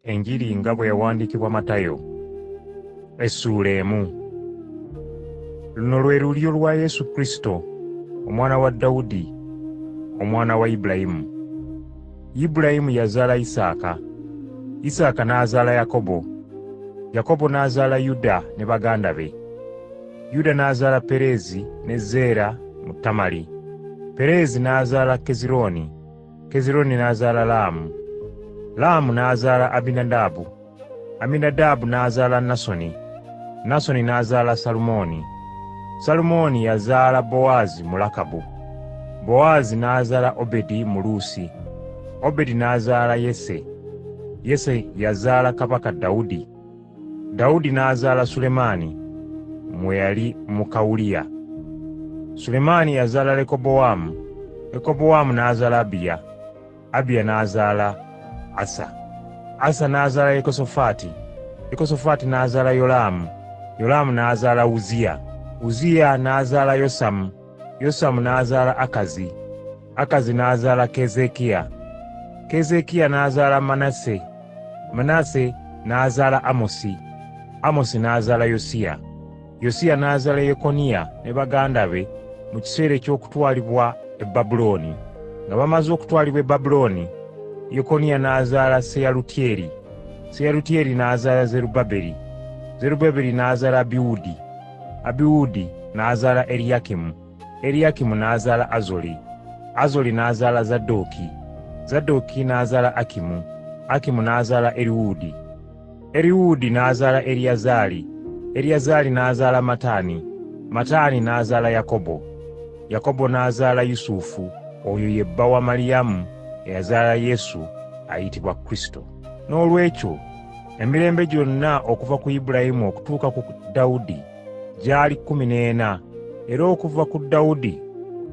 Enjiri nga bwe yawandiikibwa Matayo. Essuula 1. Luno lwe lulyo lwa Yesu Kristo, omwana wa Dawudi, omwana wa Ibulayimu. Ibulayimu yazaala Isaaka, Isaaka n'azaala Yakobo, Yakobo n'azaala Yuda ne baganda be. Yuda n'azaala Pereezi ne Zeera mu Tamali. Pereezi n'azaala Kezirooni, Kezirooni n'azaala Laamu, Laamu n'azaala Aminadaabu, Aminadaabu n'azaala Nasoni, Nasoni n'azaala Salumooni, Salumooni yazaala Bowaazi mu Lakabu, Bowaazi n'azaala Obedi mu Luusi, Obedi n'azaala Yese, Yese yazaala kabaka Dawudi, Dawudi n'azaala Sulemaani mwe yali muka Uliya. Sulemaani yazaala Lekobowaamu, Lekobowaamu n'azaala Abiya, Abiya n'azaala Asa, Asa n'azaala Yekosafaati, Yekosafaati n'azaala Yolaamu, Yolaamu n'azaala Uziya, Uziya n'azaala Yosamu, Yosamu n'azaala Akazi, Akazi n'azaala Keezeekiya, Keezeekiya n'azaala Manase, Manase n'azaala Amosi, Amosi n'azaala Yosiya, Yosiya n'azaala Yekoniya ne baganda be mu kiseera eky'okutwalibwa e Babulooni. Nga bamaze okutwalibwa e Babulooni, Yekoniya n'azaala Seyalutyeri, Seyalutyeri n'azaala Zerubbaberi, Zerubbaberi n'azaala Abiwuudi, Abiwuudi n'azaala Eriyakimu, Eriyakimu n'azaala Azoli, Azoli n'azaala Zadooki, Zadooki n'azaala Akimu, Akimu n'azaala Eriwuudi, Eriwuudi n'azaala Eriyazaali, Eriyazaali n'azaala Mataani, Mataani n'azaala Yakobo, Yakobo n'azaala Yusufu, oyo ye bba wa Maliyamu eyazaala Yesu ayitibwa Kristo. Noolwekyo emirembe gyonna okuva ku Ibulayimu okutuuka ku Dawudi gyali 14, era okuva ku Dawudi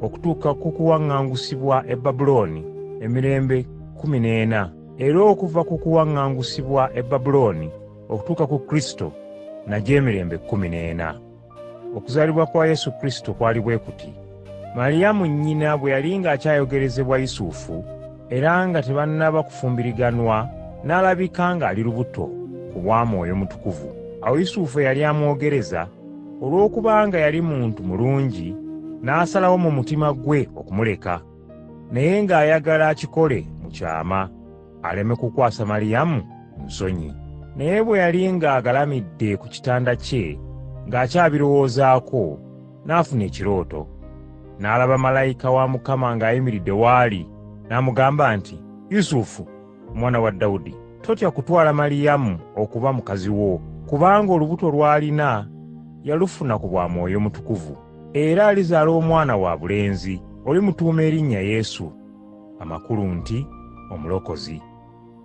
okutuuka ku kuwaŋŋangusibwa e Babulooni emirembe 14, era okuva ku kuwaŋŋangusibwa e Babulooni okutuuka ku Kristo nagyo emirembe 14. Okuzaalibwa kwa Yesu Kristo kwali bwe kuti: Maliyamu nnyina bwe yali ng'akyayogerezebwa Yusufu, era nga tebannaba kufumbiriganwa, n'alabika ng'ali lubuto ku bwa Mwoyo Mutukuvu. Awo Yusufu eyali amwogereza, olw'okubanga yali muntu mulungi, n'asalawo mu mutima gwe okumuleka, naye ng'ayagala akikole mu kyama, aleme kukwasa Maliyamu nsonyi. Naye bwe yali ng'agalamidde ku kitanda kye ng'akyabirowoozaako, n'afuna ekirooto. N'alaba malayika wa Mukama ng'ayimiridde w'ali, n'amugamba nti, Yusufu, omwana wa Dawudi, totya kutwala Maliyamu okuba mukazi wo, kubanga olubuto lw'alina yalufuna ku bwa Mwoyo Mutukuvu, era alizaala omwana wabulenzi, olimutuuma erinnya Yesu, amakulu nti Omulokozi,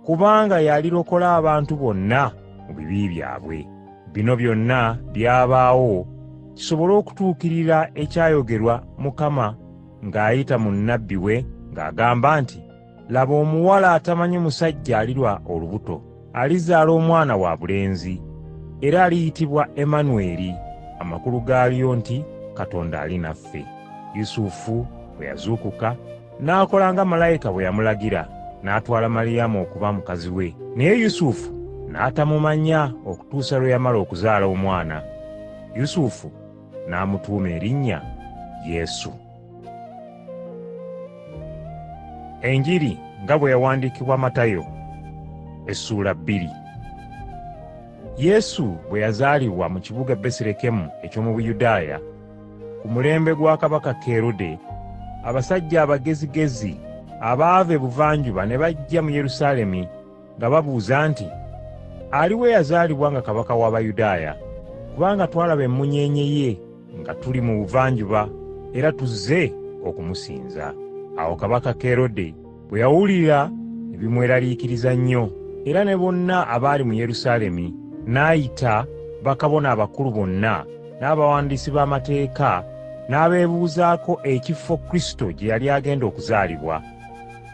kubanga yalirokola abantu bonna mu bibi byabwe. Bino byonna byabaawo kisobole okutuukirira ekyayogerwa Mukama ng'ayita mu nnabbi we ng'agamba nti, laba omuwala atamanyi musajja alirwa olubuto, alizaala omwana wabulenzi, era aliyitibwa Emmanweri, amakulu gaalyo nti Katonda ali naffe. Yusufu bwe yazuukuka n'akola nga malayika bwe yamulagira, n'atwala Maliyamu okuba mukazi we. Naye Yusufu n'atamumanya okutuusa lwe yamala okuzaala omwana. Yusufu n'amutuuma erinnya Yesu. Enjiri nga bwe yawandiikibwa Matayo. Essuula 2. Yesu bwe yazaalibwa mu kibuga Besirekemu eky'omu Buyudaaya, ku mulembe gwa kabaka Kerode, abasajja abagezigezi abaava ebuvanjuba ne bajja mu Yerusaalemi nga babuuza nti, aliwe yazaalibwa nga kabaka w'Abayudaaya? Kubanga twalaba emmunyeenye ye nga tuli mu buvanjuba, era tuzze okumusinza. Awo kabaka Kerode bwe yawulira ne bimweraliikiriza nnyo, era ne bonna abaali mu Yerusaalemi, n'ayita bakabona abakulu bonna n'abawandiisi b'amateeka, n'abeebuuzaako ekifo Kristo gye yali agenda okuzaalibwa.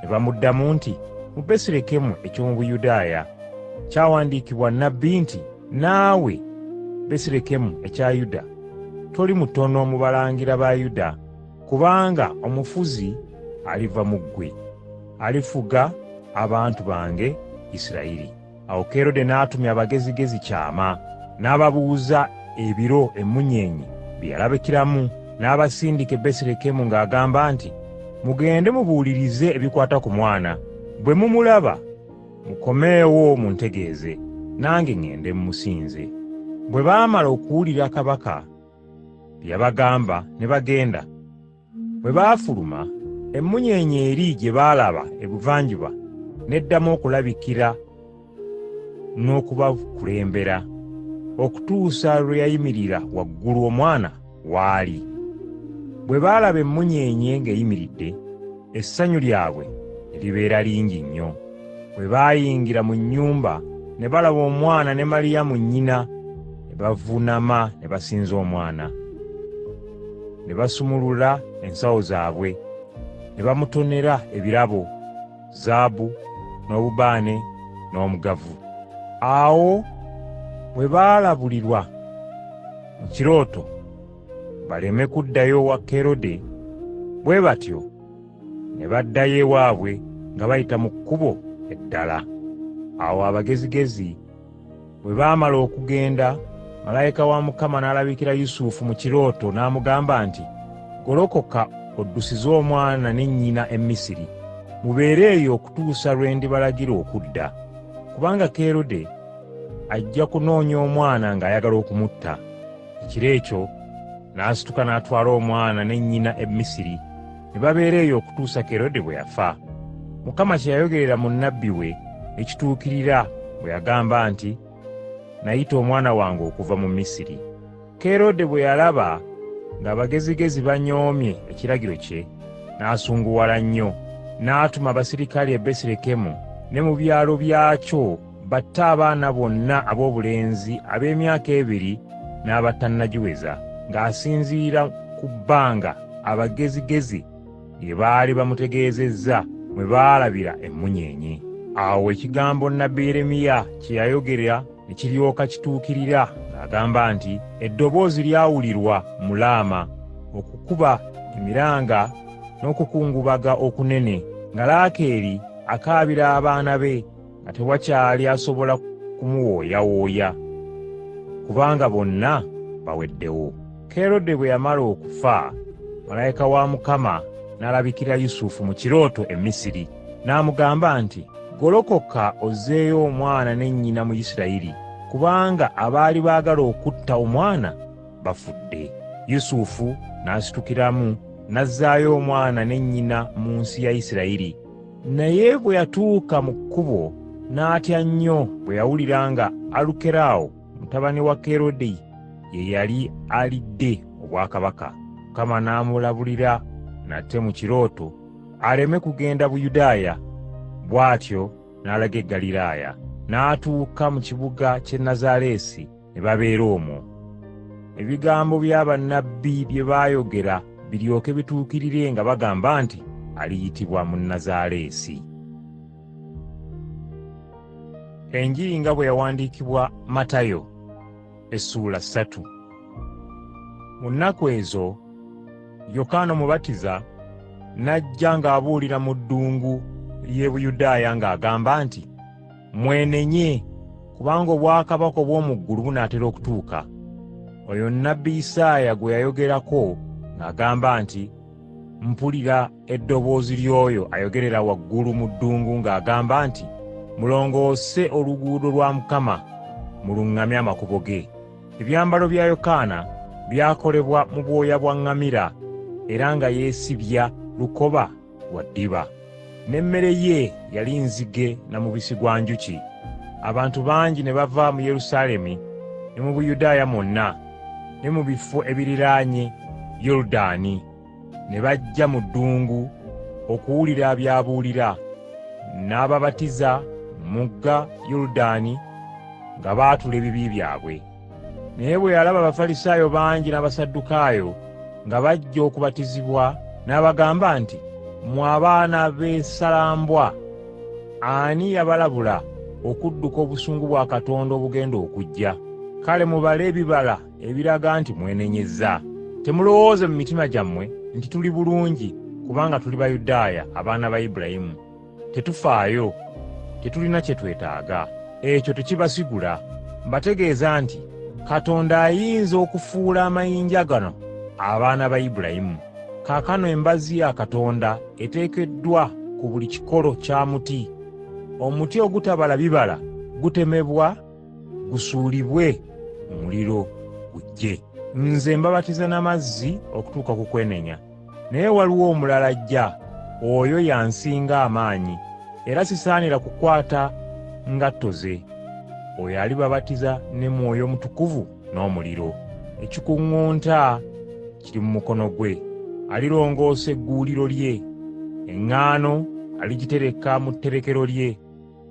Ne bamuddamu nti, mu Besirekemu eky'omu Buyudaaya, kyawandiikibwa nnabbi nti, naawe Besirekemu ekya Yuda, toli mutono mu balangira ba Yuda, kubanga omufuzi aliva mu ggwe, alifuga abantu bange Isirayiri. Awo Kerode n'atumya abagezigezi kyama, n'ababuuza ebiro emmunyeenye bye yalabikiramu, n'abasindika e Besirekemu ng'agamba nti, “Mugende mubuulirize ebikwata ku mwana. Bwe mumulaba, mukomeewo muntegeeze, nange ŋŋende mmusinze.” Bwe baamala okuwulira kabaka bye yabagamba, ne bagenda. Bwe baafuluma, emmunyeenye eri gye baalaba ebuvanjuba n'eddamu okulabikira n'okubakulembera, okutuusa lwe yayimirira waggulu omwana w'ali. Bwe baalaba emmunyeenye ng'eyimiridde, essanyu lyabwe ne libeera lingi nnyo. Bwe baayingira mu nnyumba ne balaba omwana ne Maliyamu nnyina, ne bavuunama ne basinza omwana. Ne basumulula ensawo zaabwe, ne bamutonera ebirabo, zaabu, n'obubaane, n'omugavu. Awo bwe baalabulirwa mu kirooto baleme kuddayo wa Kerode, bwe batyo ne baddayo ewaabwe nga bayita mu kkubo eddala. Awo abagezigezi bwe baamala okugenda, malayika wa Mukama n'alabikira Yusufu mu kirooto n'amugamba nti, “Golokoka oddusize omwana ne nnyina e Misiri, mubeere eyo okutuusa lwe ndibalagira okudda, kubanga Kerode ajja kunoonya omwana ng'ayagala okumutta.” Ekiro ekyo n'asituka n'atwala omwana ne nnyina e Misiri, ne babeera eyo okutuusa Kerode bwe yafa. Mukama kye yayogerera mu nnabbi we ne kituukirira bwe yagamba nti, “Nayita omwana wange okuva mu Misiri.” Kerode bwe yalaba ng'abagezigezi banyoomye ekiragiro kye, n'asunguwala nnyo, n'atuma abaserikale e Besirekemu ne mu byalo byakyo batte abaana bonna ab'obulenzi ab'emyaka 2 n'abatannagiweza, ng'asinziira ku bbanga abagezigezi lye baali bamutegeezezza mwe baalabira emmunyeenye. Awo ekigambo nnabbi Yeremiya kye yayogera ne kiryoka kituukirira ng'agamba nti, “Eddoboozi lyawulirwa mu Laama, okukuba emiranga n'okukungubaga okunene, nga Laakeeri akaabira abaana be, nga tewakyali asobola kumuwooyawooya, kubanga bonna baweddewo.” Kerode bwe yamala okufa, malayika wa Mukama n'alabikira Yusufu mu kirooto e Misiri, n'amugamba nti, “Golokoka ozzeeyo omwana ne nnyina mu Isirayiri, kubanga abaali baagala okutta omwana bafudde.” Yusufu n'asitukiramu n'azzaayo omwana ne nnyina mu nsi ya Isirayiri. Naye bwe yatuuka mu kkubo n'atya nnyo bwe yawulira nga Alukeraawo mutabani wa Kerode ye yali alidde obwakabaka. Mukama n'amulabulira nate mu kirooto aleme kugenda Buyudaaya, bw'atyo n'alaga e Ggaliraaya, n'atuuka mu kibuga ky'e Nazaaleesi ne babeera omwo. Ebigambo bya bannabbi bye baayogera biryoke bituukirire nga bagamba nti, “Aliyitibwa Munnazaaleesi.” Enjiri nga bwe yawandiikibwa Matayo, Essuula 3. Mu nnaku ezo Yokaana Omubatiza n'ajja ng'abuulira mu ddungu ly'e Buyudaaya ng'agamba nti, “Mwenenye, kubanga obwakabaka obw'omu ggulu bunaatera okutuuka.” Oyo nnabbi Isaaya gwe yayogerako ng'agamba nti, “Mpulira eddoboozi ly'oyo ayogerera waggulu mu ddungu ng'agamba nti, mulongoose oluguudo lwa Mukama, muluŋŋamye amakubo ge.” Ebyambalo bya Yokaana byakolebwa mu bwoya bwa ŋŋamira, era nga yeesibya lukoba lwa ddiba. N'emmere ye yali nzige na mubisi gwa njuki. Abantu bangi ne bava mu Yerusaalemi ne mu Buyudaaya mwonna ne mu bifo ebiriraanye Yoludaani, ne bajja mu ddungu okuwulira by'abuulira. N'ababatiza mu mugga Yoludaani nga baatula ebibi byabwe. Naye bwe yalaba Abafalisaayo bangi n'Abasaddukaayo nga bajja okubatizibwa, n'abagamba nti, “Mmwe abaana b'essalambwa, ani yabalabula okudduka obusungu bwa Katonda obugenda okujja? Kale mubale ebibala ebiraga nti mwenenyezza. Temulowooze mu mitima gyammwe nti tuli bulungi kubanga tuli Bayudaaya, abaana ba Ibulayimu. Tetufaayo, tetulina kye twetaaga. ekyo tekibasigula. Mbategeeza nti Katonda ayinza okufuula amayinja gano abaana ba Ibulayimu. Kaakano embazzi ya Katonda eteekeddwa ku buli kikolo kya muti. Omuti ogutabala bibala gutemebwa gusuulibwe mu muliro gujje. Nze mbabatiza n'amazzi okutuuka ku kwenenya, naye waliwo omulala ajja, oyo yansinga amaanyi, era sisaanira kukwata ngatto ze. Oyo alibabatiza ne Mwoyo Mutukuvu n'omuliro. Ekikuŋŋunta kiri mu mukono gwe. Alirongoosa egguuliro lye. Eŋŋaano aligitereka mu tterekero lye,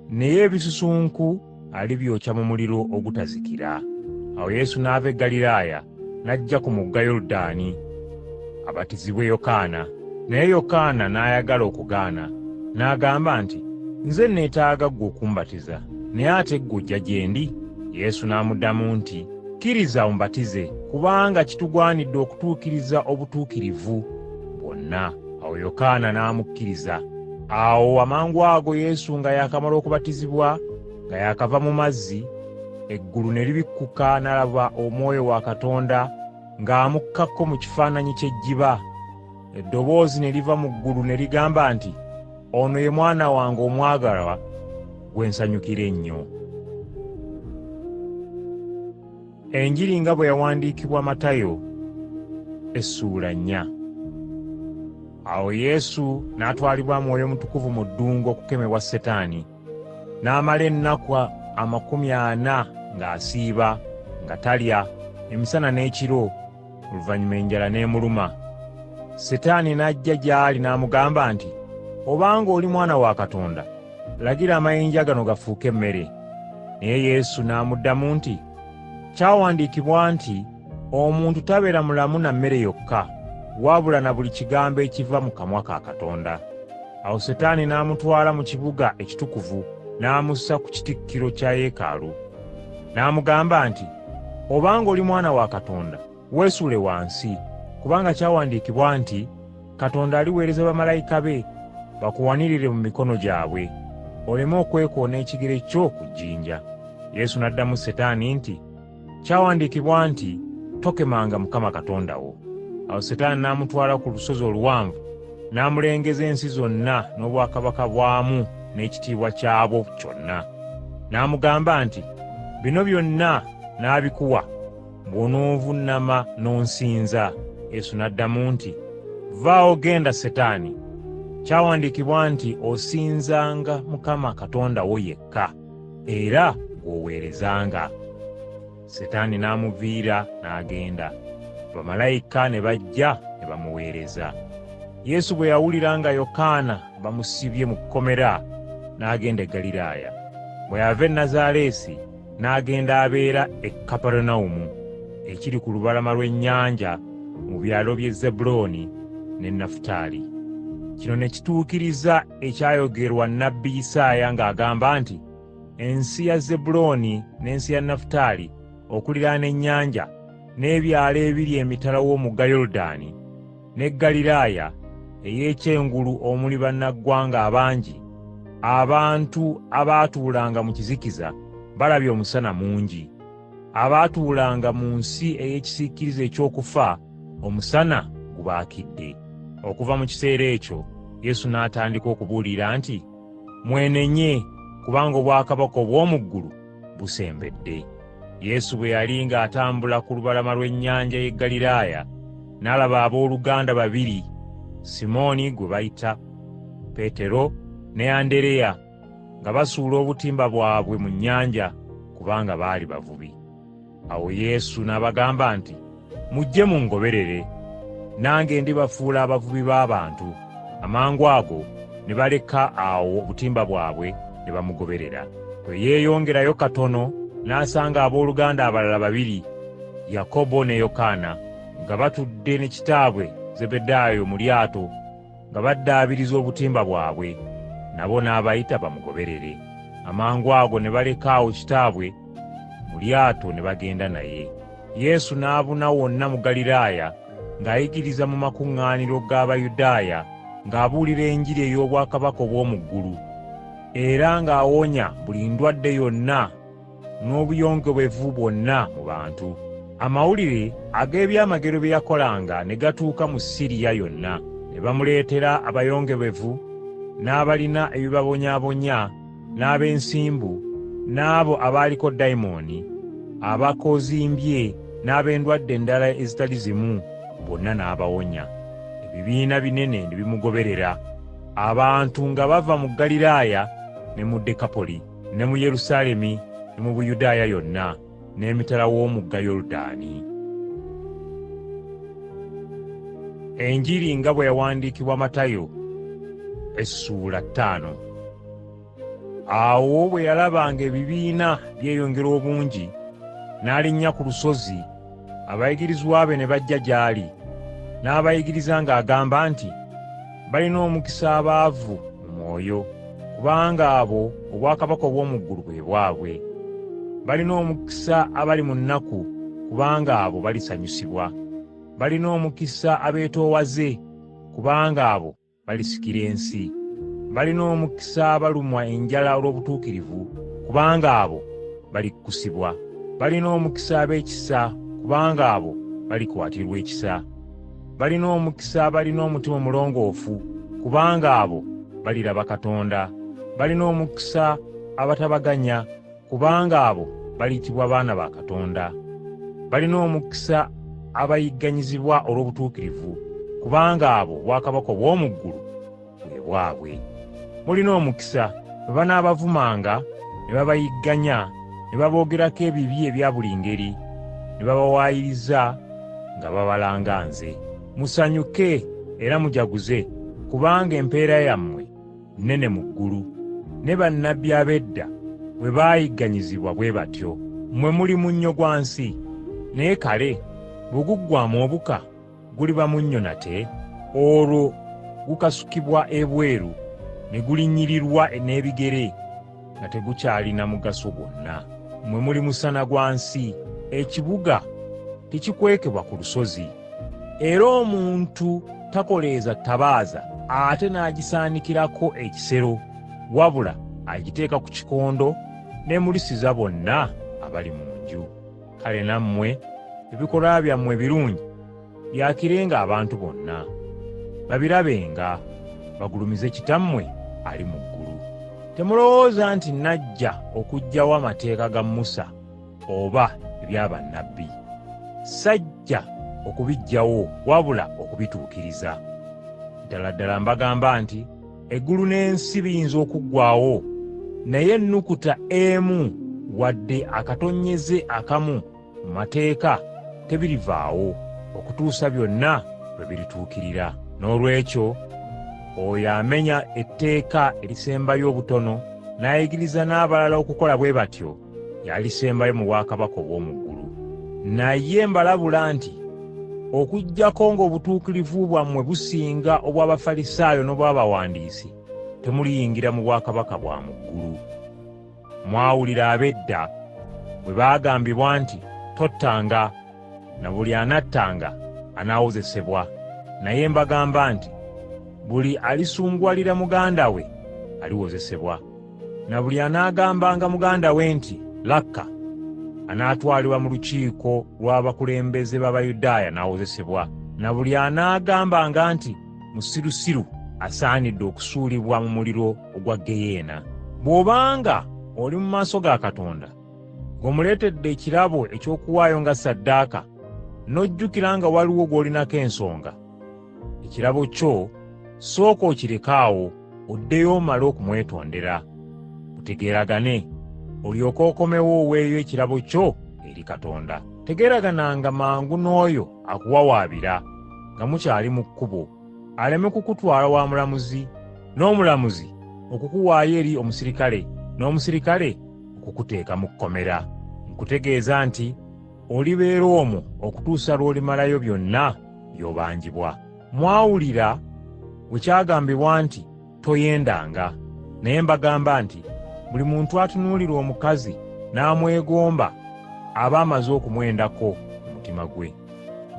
naye ebisusunku alibyokya mu muliro ogutazikira. Awo Yesu n'ava e Ggaliraaya n'ajja ku mugga Yoludaani abatizibwe Yokaana. Naye Yokaana n'ayagala okugaana, n'agamba nti, “Nze neetaaga ggwe okumbatiza, naye ate ggwe ojja gye ndi?” Yesu n'amuddamu nti, “Kkiriza ombatize, kubanga kitugwanidde okutuukiriza obutuukirivu bwonna.” Awo Yokaana n'amukkiriza. Awo amangwago Yesu nga yaakamala okubatizibwa, nga yaakava mu mazzi, eggulu ne libikkuka, n'alaba Omwoyo wa Katonda ng'amukkako mu kifaananyi ky'ejjiba. Eddoboozi ne liva mu ggulu ne ligamba nti, “Ono ye Mwana wange omwagalwa, gwe nsanyukira ennyo.” Enjiri nga bwe yawandiikibwa Matayo, essuula 4. Awo Yesu n'atwalibwa Mwoyo Mutukuvu mu ddungu okukemebwa Setaani. N'amala ennaku 40 ng'asiiba, nga talya, emisana n'ekiro, oluvannyuma enjala n'emuluma. Setaani n'ajja gy'ali n'amugamba nti, “Obanga oli Mwana wa Katonda, lagira amayinja gano gafuuke emmere.” Naye Yesu n'amuddamu nti, “Kyawandiikibwa nti, omuntu tabeera mulamu na mmere yokka, wabula na buli kigambo ekiva mu kamwa ka Katonda.” Awo Setaani n'amutwala mu kibuga ekitukuvu, n'amussa ku kitikkiro kya yeekaalu. N'amugamba nti, “Obanga oli Mwana wa Katonda, weesuule wansi, kubanga kyawandiikibwa nti, Katonda aliweereza bamalayika be bakuwanirire mu mikono gyabwe, oleme okwekoona ekigere kyo ku jjinja.” Yesu n'addamu Setaani nti, “Kyawandiikibwa nti, tokemanga Mukama Katonda wo.” Awo Setaani n'amutwala ku lusozi oluwanvu, n'amulengeza ensi zonna n'obwakabaka bwamu n'ekitiibwa kyabwo kyonna. N'amugamba nti, “Bino byonna n'abikuwa bw'onoovuunama n'onsinza.” Yesu n'addamu nti, “Vvaawo genda Setaani. Kyawandiikibwa nti osinzanga Mukama Katonda wo yekka, era gw'oweerezanga.” Setaani n'amuviira n'agenda. Bamalayika ne bajja ne bamuweereza. Yesu bwe yawulira nga Yokaana bamusibye mu kkomera, n'agenda e Ggaliraaya. Bwe yava e Nazaaleesi n'agenda abeera e Kaperunawumu, ekiri ku lubalama lw'ennyanja mu byalo by'e Zebbulooni ne Nafutaali. Kino ne kituukiriza ekyayogerwa nnabbi Isaaya ng'agamba nti, “Ensi ya Zebbulooni n'ensi ya Nafutaali okuliraana ennyanja, n'ebyalo ebiri emitala w'omugga Yoludaani, ne Ggaliraaya ey'ekyengulu omuli bannaggwanga abangi, abantu abaatuulanga mu kizikiza balabye omusana mungi. Abaatuulanga mu nsi ey'ekisiikirize eky'okufa, omusana gubaakidde.” Okuva mu kiseera ekyo Yesu n'atandika okubuulira nti, “Mwenenye, kubanga obwakabaka obw'omu ggulu busembedde.” Yesu bwe yali ng'atambula ku lubalama lw'ennyanja y'e Ggaliraaya, n'alaba abooluganda babiri, Simooni gwe bayita Peetero ne Andereya, nga basuula obutimba bwabwe mu nnyanja, kubanga baali bavubi. Awo Yesu n'abagamba nti, “Mujje mungoberere, nange ndibafuula abavubi b'abantu.” Amangwago ne baleka awo obutimba bwabwe ne bamugoberera. Bwe yeeyongerayo katono n'asanga abooluganda abalala babiri, Yakobo ne Yokaana, nga batudde ne kitaabwe Zebbedaayo mu lyato nga baddaabiriza obutimba bwabwe. Nabo n'abayita bamugoberere. Amangwago ne baleka awo kitaabwe mu lyato ne bagenda naye. Yesu n'abuna wonna mu Ggaliraaya ng'ayigiriza mu makuŋŋaaniro g'Abayudaaya, ng'abuulira Enjiri ey'obwakabaka obw'omu ggulu. era ng'awonya buli ndwadde yonna n'obuyongobevu bwonna mu bantu. Amawulire ag'ebyamagero bye yakolanga ne gatuuka mu Siriya yonna, ne bamuleetera abayongobevu n'abalina ebibabonyaabonya n'ab'ensimbu n'abo abaaliko dayimooni, abakozimbye n'ab'endwadde endala ezitali zimu, bonna n'abawonya. Ebibiina binene ne bimugoberera, abantu nga bava mu Ggaliraaya ne mu Dekapoli ne mu Yerusaalemi ne mu Buyudaaya yonna n'emitala w'omugga Yoludaani. Enjiri nga bwe yawandiikibwa Matayo, Essuula 5. Awo bwe yalabanga ebibiina byeyongera obungi, n'alinnya ku lusozi, abayigirizwa be ne bajja gy'ali, n'abayigiriza ng'agamba nti, balina omukisa abaavu mu mwoyo, kubanga abo obwakabaka obw'omu ggulu bwe bwabwe. Balina omukisa abali mu nnaku, kubanga abo balisanyusibwa. Balina omukisa abeetoowaze, kubanga abo balisikira ensi. Balina omukisa abalumwa enjala olw'obutuukirivu, kubanga abo balikkusibwa. Balina omukisa ab'ekisa, kubanga abo balikwatirwa ekisa. Balina omukisa abalina omutima omulongoofu, kubanga abo baliraba Katonda. Balina omukisa abatabaganya, kubanga abo baliyitibwa baana ba Katonda. Balina omukisa abayigganyizibwa olw'obutuukirivu, kubanga abo obwakabaka obw'omu ggulu bwe bwabwe. Mulina omukisa bwe banaabavumanga ne babayigganya ne baboogerako ebibi ebya buli ngeri, ne babawaayiriza nga babalanga nze. Musanyuke era mujaguze, kubanga empeera yammwe nnene mu ggulu. Ne bannabbi ab'edda bwe baayigganyizibwa bwe batyo. Mmwe muli munnyo gwa nsi. Naye kale bwe guggwaamu obuka, guliba munnyo nate? Olwo gukasukibwa ebweru ne gulinnyirirwa n'ebigere nga tegukyalina mugaso gwonna. Mmwe muli musana gwa nsi. Ekibuga tekikwekebwa ku lusozi, era omuntu takoleeza ttabaaza ate n'agisaanikirako ekisero, wabula agiteeka ku kikondo n'emulisiza bonna abali mu nju. Kale nammwe ebikolwa byammwe ebirungi byakirenga abantu bonna, babirabenga, bagulumize Kitammwe ali mu ggulu. Temulowooza nti najja okuggyawo amateeka ga Musa oba ebya bannabbi. Sajja okubiggyawo, wabula okubituukiriza. Ddala ddala mbagamba nti eggulu n'ensi biyinza okuggwaawo, naye ennukuta emu wadde akatonnyeze akamu mu mateeka tebirivaawo okutuusa byonna lwe birituukirira. Noolwekyo oyo amenya etteeka erisembayo obutono n'ayigiriza n'abalala okukola bwe batyo, yalisembayo mu bwakabaka obw'omu ggulu. Naye mbalabula nti okuggyako ng'obutuukirivu bwammwe businga obw'Abafalisaayo n'obw'abawandiisi, temuliyingira mu bwakabaka bwa mu ggulu. Mwawulira ab'edda bwe baagambibwa nti, tottanga, na buli anattanga anaawozesebwa. Naye mbagamba nti buli alisunguwalira muganda we aliwozesebwa, na buli anaagambanga muganda we nti, lakka, anaatwalibwa mu lukiiko lw'abakulembeze b'Abayudaaya n'awozesebwa, na buli anaagambanga nti musirusiru asaanidde okusuulibwa mu muliro ogwa Geyeena. Bw'obanga oli mu maaso ga Katonda ng'omuleetedde ekirabo eky'okuwaayo nga ssaddaaka, n'ojjukira nga waliwo gw'olinako ensonga, ekirabo kyo sooka okirekaawo oddeyo omale okumwetondera, mutegeeragane, olyoke okomewo oweeyo ekirabo kyo eri Katonda. Tegeeragananga mangu n'oyo akuwawaabira nga mukyali mu kkubo, aleme kukutwala wa mulamuzi, n'omulamuzi okukuwaayo eri omusirikale, n'omusirikale okukuteeka mu kkomera. Nkutegeeza nti olibeera omwo okutuusa lw'olimalayo byonna by'obanjibwa. Mwawulira bwe kyagambibwa nti, toyendanga. Naye mbagamba nti buli muntu atunuulira omukazi n'amwegomba aba amaze okumwendako mu mutima gwe.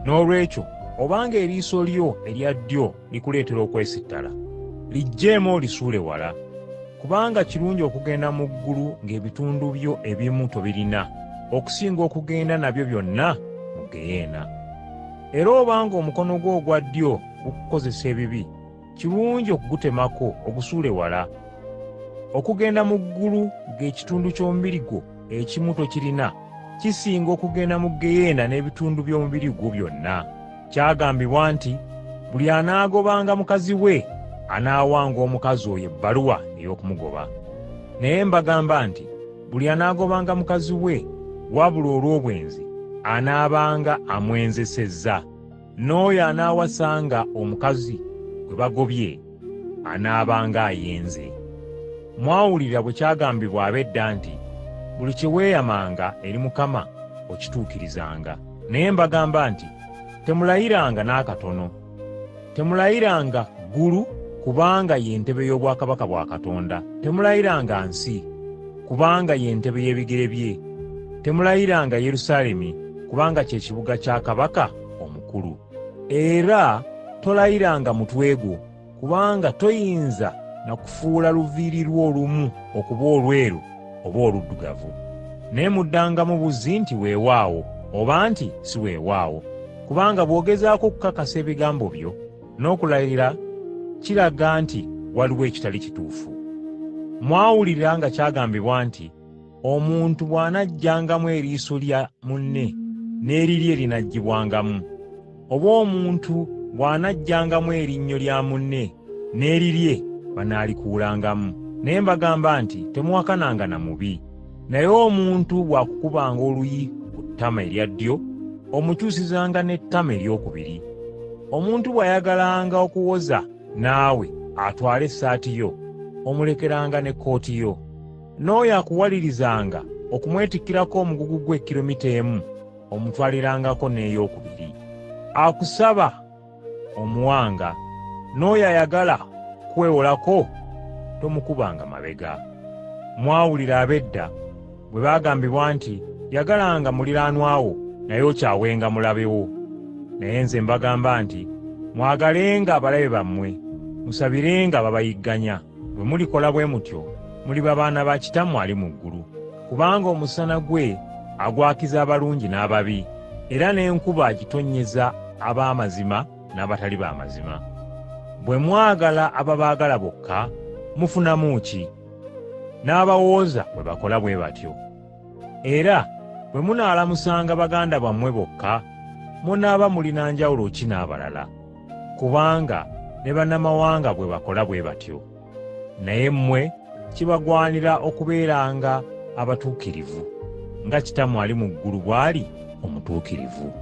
Noolwekyo obanga eriiso lyo erya ddyo likuleetera okwesittala, liggyeemu olisuule wala. kubanga kirungi okugenda mu ggulu ng'ebitundu byo ebimu tobirina, okusinga okugenda nabyo byonna mu ggeyeena. Era obanga omukono gwo ogwa ddyo gukukozesa ebibi, kirungi okugutemako ogusuule wala. Okugenda mu ggulu ng'ekitundu ky'omubiri gwo ekimu tokirina, kisinga okugenda mu ggeyeena n'ebitundu by'omubiri gwo byonna. Kyagambibwa nti buli anaagobanga mukazi we anaawanga omukazi oyo ebbaluwa ey'okumugoba. Naye mbagamba nti buli anaagobanga mukazi we wabula olw'obwenzi anaabanga amwenzesezza, n'oyo anaawasanga omukazi gwe bagobye anaabanga ayenze. Mwawulira bwe kyagambibwa ab'edda nti buli kye weeyamanga eri Mukama okituukirizanga. Naye mbagamba nti temulayiranga n'akatono. Temulayiranga ggulu kubanga ye ntebe y'obwakabaka bwa Katonda. Temulayiranga nsi kubanga ye ntebe y'ebigere bye. Temulayiranga Yerusaalemi kubanga kye kibuga kya kabaka omukulu. Era tolayiranga mutwe gwo kubanga toyinza na kufuula luviiri lwo olumu okuba olweru oba oluddugavu. Naye muddangamu buzzi nti weewaawo oba nti si weewaawo, kubanga bw'ogezaako okukakasa ebigambo byo n'okulayira, kiraga nti waliwo ekitali kituufu. Mwawulira nga kyagambibwa nti omuntu bw'anagyangamu eriiso lya munne n'erirye linaggyibwangamu, oba omuntu bw'anagyangamu erinnyo lya munne n'erirye banaalikuulangamu. Naye mbagamba nti temuwakananga na mubi. Naye omuntu bw'akukubanga oluyi ku ttama erya ddyo, omukyusizanga n'ettama eryokubiri. Omuntu bw'ayagalanga okuwoza naawe atwale essaati yo, omulekeranga n'ekkooti yo. N'oyo akuwalirizanga okumwetikkirako omugugu gwe kilomita emu, omutwalirangako n'eyokubiri. Akusaba omuwanga, n'oyo ayagala kwewolako tomukubanga mabega. Mwawulira ab'edda bwe baagambibwa nti yagalanga muliraanwa wo naye okyawenga mulabe wo. Naye nze mbagamba nti mwagalenga abalabe bammwe, musabirenga ababayigganya. Bwe mulikola bwe mutyo muliba baana ba Kitammwe ali mu ggulu, kubanga omusana gwe agwakiza abalungi n'ababi, era n'enkuba agitonnyeza ab'amazima n'abatali b'amazima. Bwe mwagala ababaagala bokka, mufunamu ki? N'abawooza bwe bakola bwe batyo. Era bwe munaalamusanga baganda bammwe bokka, munaaba mulina njawulo ki n'abalala? Kubanga ne bannamawanga bwe bakola bwe batyo. Naye mmwe kibagwanira okubeeranga abatuukirivu, nga Kitammwe ali mu ggulu bw'ali omutuukirivu.